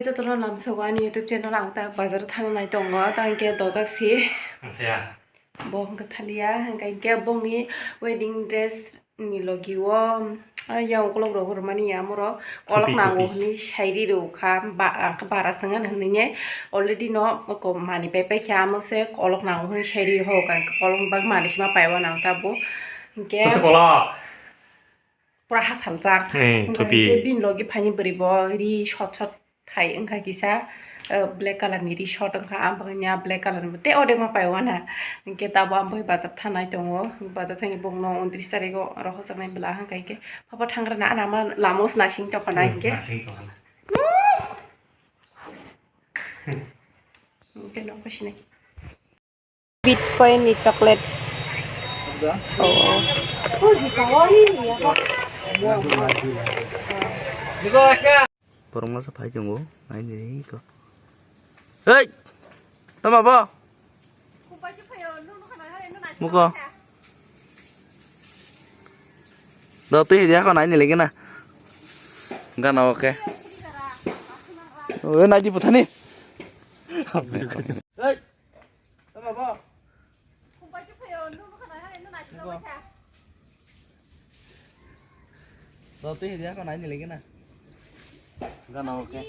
저들은 남서관이 유튜브 채널 앙따 바자르 타는 나이 동거 땅게 도작시 뭐 탈리아 그러니까 봉이 웨딩 드레스 니 로기워 yang kolok roh hormani ya moro kolok nango ni shairi ro kha bara sangan hninya already no ko mani pepe kya mo se kolok nango ni shairi ho kan kolok bag mani sima paiwa nang ta bo ke kolok pura hasamjak topi bin logi phani bribo ri shot shot thai angka kisa black color ni ri shot angka ambanya black color te ode ma paiwa na ke ta ba ambai bajak thanai tongo bajak thani bongno 29 tariko roho samai bla hang kai ke papa thangra na na ma lamos na sing to khana ke ke no kwashine bitcoin ni chocolate oh di kawaii ya Porong masa pai jenggo, main ini kok. Hei, tama apa? Muka. Dah tu dia kau naik ni lagi na. Enggak nak oke. Oh, naik di putar ni. Hei, tama apa? Dah tu dia kau naik ni lagi na. Enggak nak oke.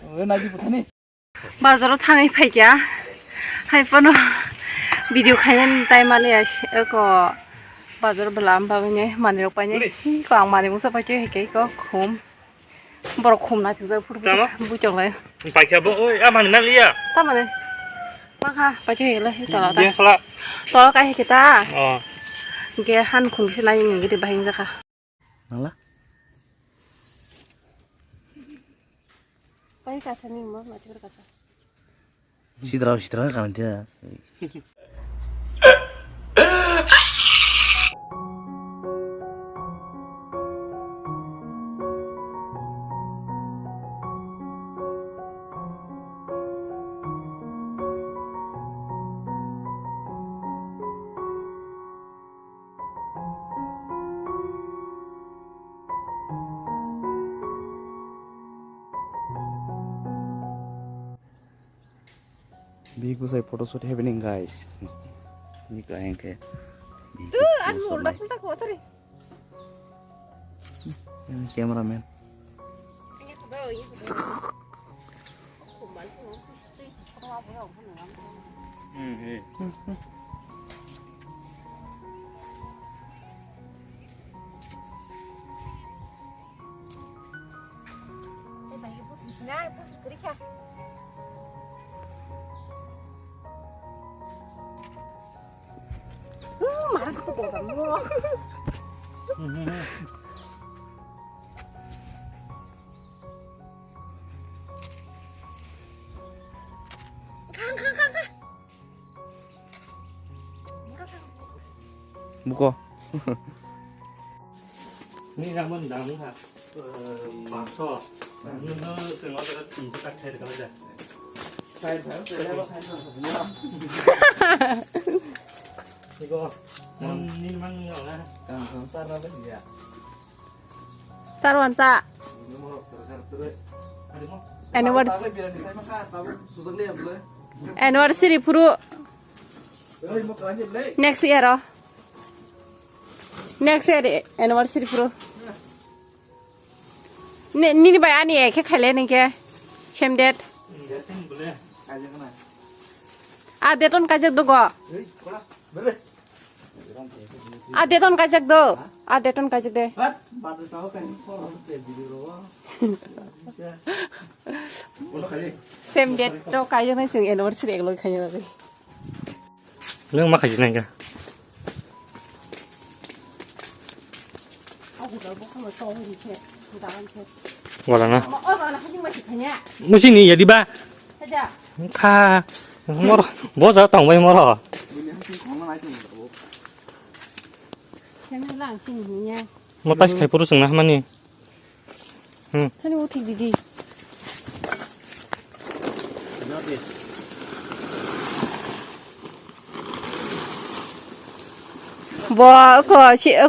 Oh, naik di putar ni. बाजाराव थाङै फायगया हायफनो भिडिअ खायन टाइम आले को बाजार बला बाबने माने रपाने को आं माने मुसा पाइके हेके को खुम बर खुम ना थिजा फुर बुचंलाय पाइखाबो ओइ आ माने ना लिया ता माने माखा पाइके हेला तला ता dia salah तला का हेके ता oh गे हान खुंगसे नाय गिदि बाहिं जाखा Nala. पाइ कासानि म माथिफोर Kasa Sidra kan dia. Big was a photo shoot happening, guys. Ini kayak ke. tu an mul dak tak ko tari Cameraman. marah tuh kamu Buka.นี่ทำมันดังครับปากชอบนึกถึงว่าจะตีสกัดใช้ได้ก็ได้นี่ก็นี่มันเหรอนะ Sarah apa dia? sarwanta Nomor serkar terus. ada mau anniversary Tapi biar saya makan, tahu susah lihat boleh. anniversary puru Hei, mau kerja boleh? next year oh next year anniversary puru ni bay ani ke khale ni ke same date dating boleh Aja kena. a deton kajak do go Hei, kola, boleh. a deton kajak do a deton kajak de Bat, baru tahu kan orang tu di luar. Boleh kali. same date to kajak na sing anniversary ek loi khaya ga เรื่องมาขยันกัน ว่าแล้วนะไม่ใช่นี่อย่าดีบ้าค่าหมดบ่จะต้องไว้หมดหรอ Ini hasilของอะไรtu? ฉันล่างสิ่งนี้ มาตัดไข่ปุรุษนะมันนี่ ท่านรู้ทีดี Nanti. 뭐, 그,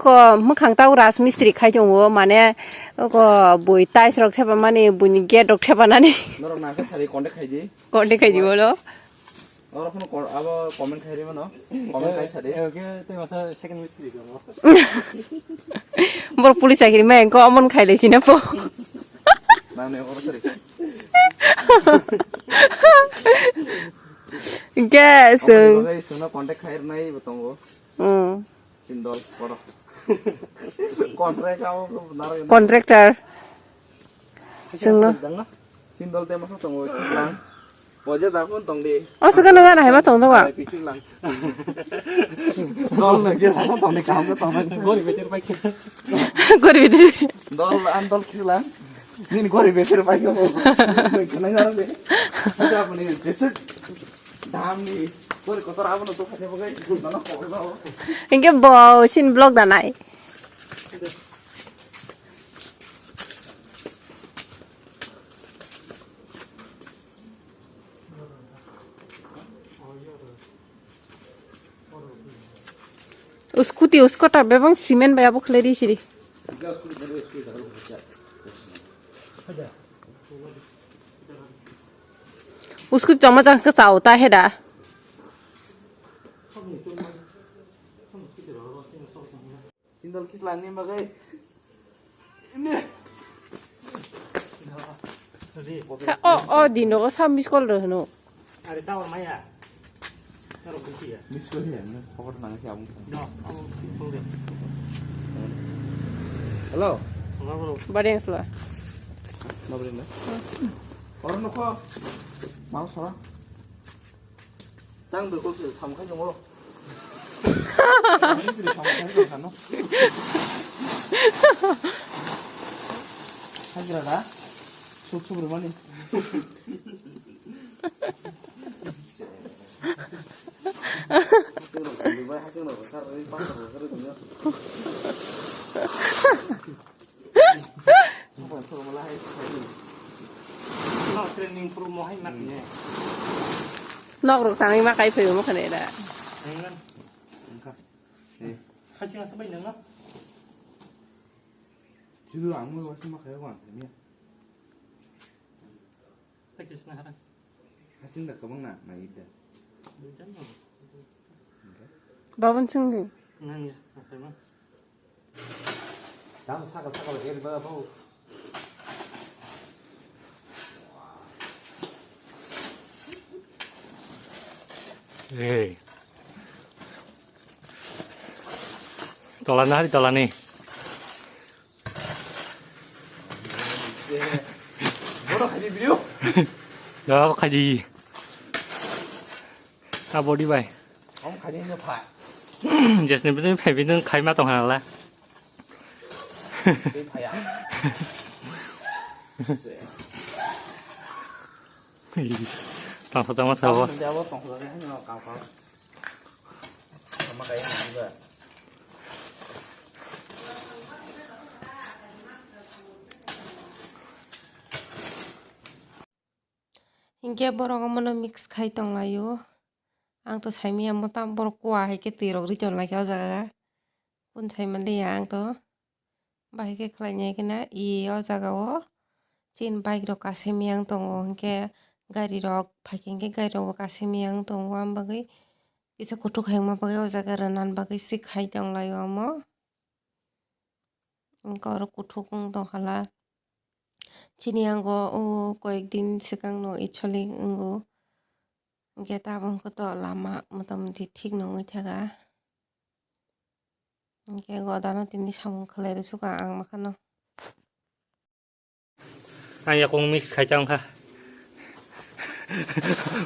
그, 뭐, 강다우 라스 미스트리 카이종고, 만에, 그거 뭐 따이스럽 해봐만이 뭐니 개독 해봐나니 너랑 나한테 자리 건데 가야지. 건데 가지고로 너랑 폰 아버 코멘 가야지만 너. 코멘 가야 자리. 여기 때 와서 세컨 미스트리 뭐. 뭐 police 아기리 맨 거 어먼 가이래 지나포 나는 이거 자리. 이게 승 너가 있으나 건데 가야 나이 बताओ. 응 신돌 걸어. 건트랙 하고 나랑 contractor 승노 신돌 때 마서 동호 키랑. 어제 나쁜 동네. 수가는 하나 해봐 동정아 피키랑. 너 이제 사람 동네 가면 동네. 거리 베테르 바이크. 거리 비들 널 안돌 키랑. 닌 거리 베테르 바이크 뭐. 그냥 가는데. 진짜 보니 제스 다음이 거리 거들 아무나 또 가져 보게. 너는 거기서. 이게 뭐 신블록 다나이 स्कूटी उसको टबे बंग सीमेंट बया बो खलेरी सिरी उसको चम्मच का चावता है डा 신돌 키랑 님 바게. 디노 거 사미스 걸 러노 아래 따와 마야. 따로 군지야. 미스 거리야. 거기 나가시 아무. 너, 동대. 헬로. 뭐로? 바렌슬라 마브린다. 얼른 놓고. 마우스 라. 땅 들고 잠깐 좀 오로. 애들이 잠깐 좀 가노. 하지라다. 소초를 많이. 너 트레이닝 프로모 할 맛이네. 너그로 당이 막 가이 표현 뭐 그네다 아니면 네. 한 시간 써봐 있는 거? 지금 악물고 심막 가요고 안 되면 뺏겼으나 하라. 하신다 그만나 나 이때. 바본 친구 아니야. 잠깐만. 다음 사과 예를 받아 보고. 에이. 돌아나 돌아니. 뭐라 하지 비료? 너 가지. 아 body bay. ông khai như phải Just nên phải biết nên khai mà tổng hàng là. đi phải à tổng số tổng số. mình đeo tổng số cái nhưng mà cao không mà cái này như vậy 인게 버러가 뭐는 믹스 카이 똥라요 앙또 삶이 한번 땀 버러 꼬아 할게 뜨러 그리 전라 겨자가 본 삶은 리 앙또 바이게 클라냐기나 이 여자가워 진 바이로 가세미양 똥어 인게 가리로 바이게 가리로 가세미양 똥어 한 바기 이제 고토 행마 바기 여자가 르난 바기 시 카이 똥라요 아마 인거 고토 공도 할라 지니한거 কয়েকদিন 시간노 이철링 응고 이게 따본 것도 라마 뭐다문디 ঠিক নঙै থাকা 이게 거다노 딘디 사문 클레르 수가 앙마카노 Anh cũng mix khai trong ha.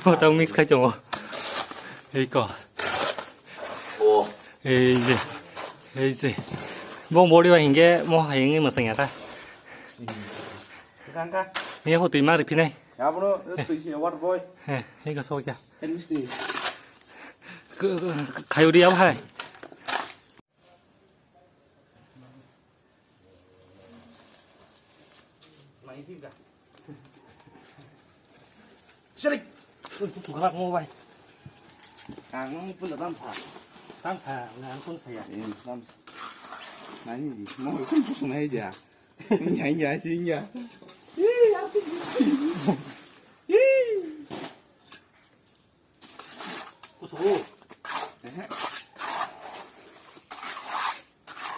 Ô tao mix khai trong. Đây có. Easy. Easy. Bông bố đi vào hình cái mô hình cái mà sinh nhá ta. Kangka Nghe hồ tùy mắc được pin này. ya bro itu si water boy Đây có số kìa. and misti Khai đi áo hai. mày phim cả Salik Chủ các ngô vậy. càng pun là tam sa Tam xà là con xà. tam sa nani gì mà không có này gì à Iya sih iya. 고소고.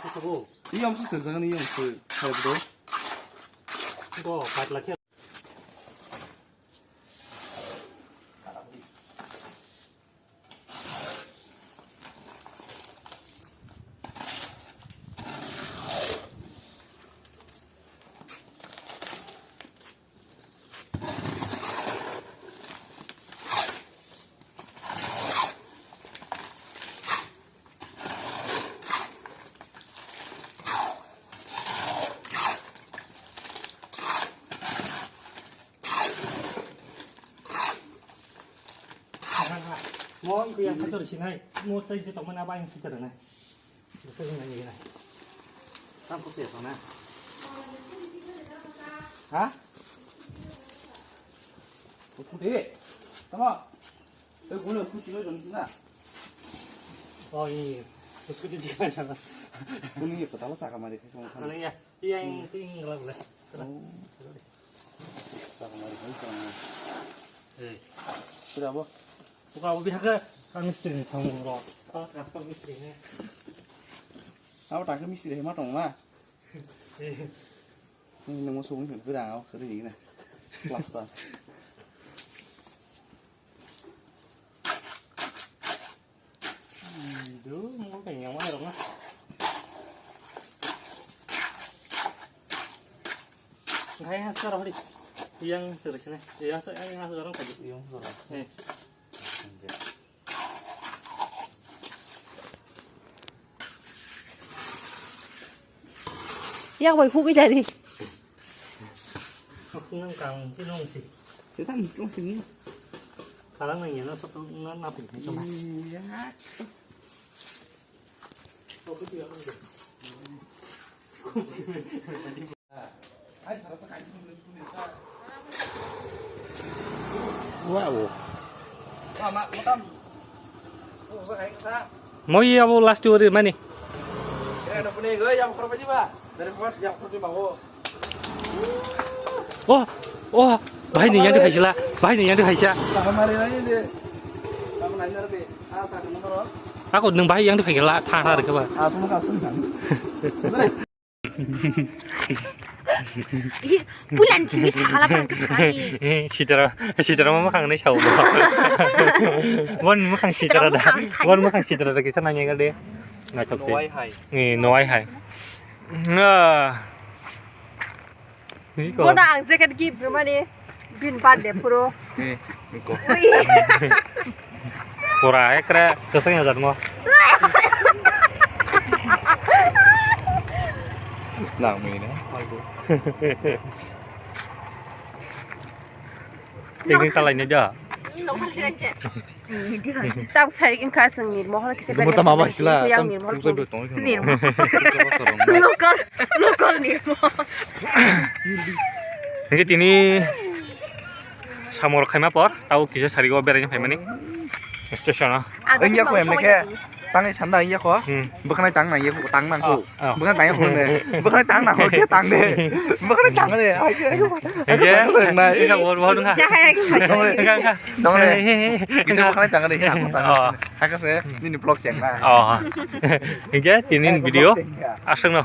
고소고. Iya musuh sedang iya musuh. Saya betul. 이거 바틀라키. Mau itu yang satu di sini, mau itu teman apa yang sekitar nih? Bisa yang ini nih. Sampai sih sana. Hah? 어떻게? 잠깐. 여기 오늘 그 찍어 줬나? iya, terus kita juga jalan. 오늘 이거 달라 사가 말이 계속 하는. Kalau ya, yang tinggal boleh. 사가 말이 계속 하는. Eh, 그래 뭐? buka ubi harga kan mistri sama ngurok. Oh, transport mistri ini. Apa tak ke mistri hemat dong mah? Eh, Ini nemu sung itu dah, kiri ini. Plaster. itu mau pengen yang mana dong lah? Kayak sekarang hari yang sini, yang sekarang tadi. Iya, saudara. Eh, 약 왜 후기 자리? không cần cái nông gì. Thế thằng không tính. Khả năng này nó bình thường cho bạn. Iya. Không có chuyện gì. Ai salah pakai itu Wow. Sama, makan. Oh, saya sa. Mau iya mau last tour di mana? Ya, udah punya gue yang berapa aja, Pak? Dari Pak yang berapa bawa? Wah, wah, bahaya nih yang dikasih lah, bahaya nih yang dikasih. Sama mari aja deh. Kamu nanya lebih. Ah, saya nomor. Aku neng bahaya yang dikasih lah, thang thang dikasih. Ah, semua kasih kan. 이게 불안 중이 사라방 그 사람이. 시들어 뭐 강내 샤워. 원뭐 강 시들어다. 원뭐 강 시들어다 괜찮아 얘가 돼. 나 적세. 예, 노아이 하이. 이거. 뭐나 안 세게 깁 그만이 빈 반대 프로. Nih, Niko. 보라 그래. 그생이 하자 뭐. Nào mì nữa. 이거 살라이네 자. 너무 싫은지. 딱 살긴 가슴이 뭐 하나 기세 Kamu tak apa istilah. yang nih mau. Kamu saya bertemu. nih. lokal nih mau. Jadi ini samur khaima por, tahu kisah sarigo beranya khaima nih. Stasiun ah. Anh nhắc của em này kìa. Tăng cái chắn đây nhắc khó. Bữa nay tăng này nhắc của tăng năng cụ. Bữa nay tăng không này. Bữa nay tăng nào kia tăng đi. Bữa nay tăng này. Ai kia. 이제 이거 뭐 하는 거야? Đúng rồi. Cái bữa nay tăng đi. Hai cái xe. Ini vlog siang lah. 이제 ini video asal no.